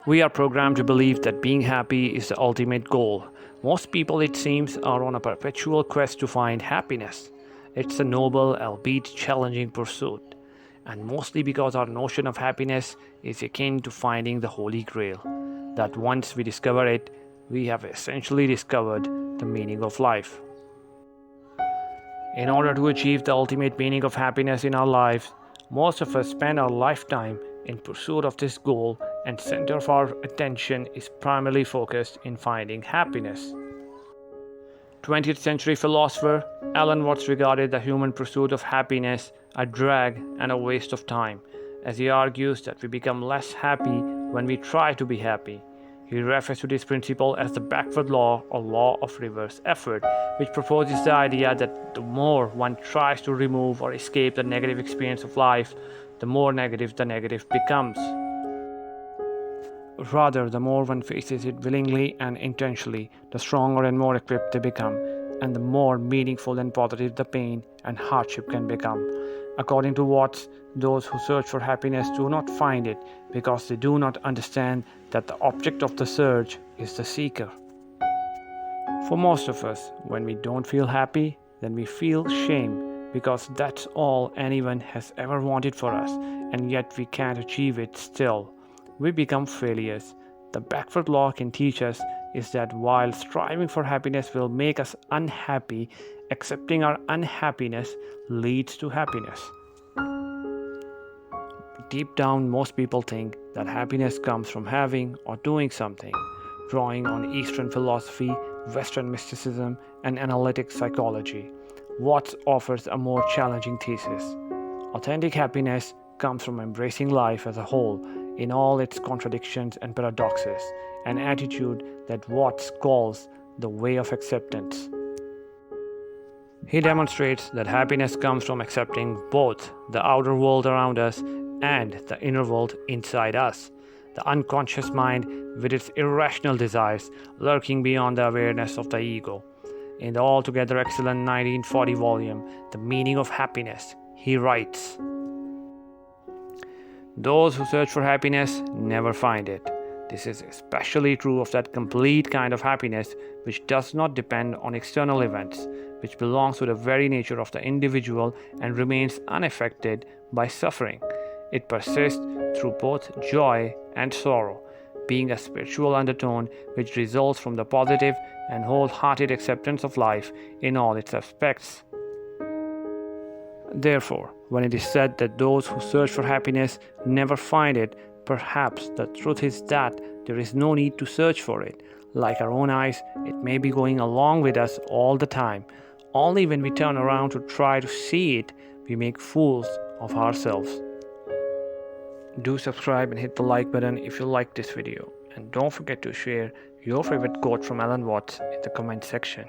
We are programmed to believe that being happy is the ultimate goal. Most people, it seems, are on a perpetual quest to find happiness. It's a noble, albeit challenging pursuit, and mostly because our notion of happiness is akin to finding the Holy Grail. That once we discover it, we have essentially discovered the meaning of life. In order to achieve the ultimate meaning of happiness in our lives, most of us spend our lifetime in pursuit of this goal, and center of our attention is primarily focused in finding happiness. 20th century philosopher Alan Watts regarded the human pursuit of happiness a drag and a waste of time, as he argues that we become less happy when we try to be happy. He refers to this principle as the backward law or law of reverse effort, which proposes the idea that the more one tries to remove or escape the negative experience of life, the more negative the negative becomes. Rather, the more one faces it willingly and intentionally, the stronger and more equipped they become, and the more meaningful and positive the pain and hardship can become. According to Watts, those who search for happiness do not find it because they do not understand that the object of the search is the seeker. For most of us, when we don't feel happy, then we feel shame because that's all anyone has ever wanted for us, and yet we can't achieve it still. We become failures. The backward law can teach us is that while striving for happiness will make us unhappy, accepting our unhappiness leads to happiness. Deep down, most people think that happiness comes from having or doing something, drawing on Eastern philosophy, Western mysticism, and analytic psychology. Watts offers a more challenging thesis. Authentic happiness comes from embracing life as a whole in all its contradictions and paradoxes, an attitude that Watts calls the way of acceptance. He demonstrates that happiness comes from accepting both the outer world around us and the inner world inside us, the unconscious mind with its irrational desires lurking beyond the awareness of the ego. In the altogether excellent 1940 volume, The Meaning of Happiness, he writes, "Those who search for happiness never find it. This is especially true of that complete kind of happiness which does not depend on external events, which belongs to the very nature of the individual and remains unaffected by suffering. It persists through both joy and sorrow, being a spiritual undertone which results from the positive and wholehearted acceptance of life in all its aspects." Therefore, when it is said that those who search for happiness never find it, perhaps the truth is that there is no need to search for it. Like our own eyes, it may be going along with us all the time. Only when we turn around to try to see it, we make fools of ourselves. Do subscribe and hit the like button if you like this video. And don't forget to share your favorite quote from Alan Watts in the comment section.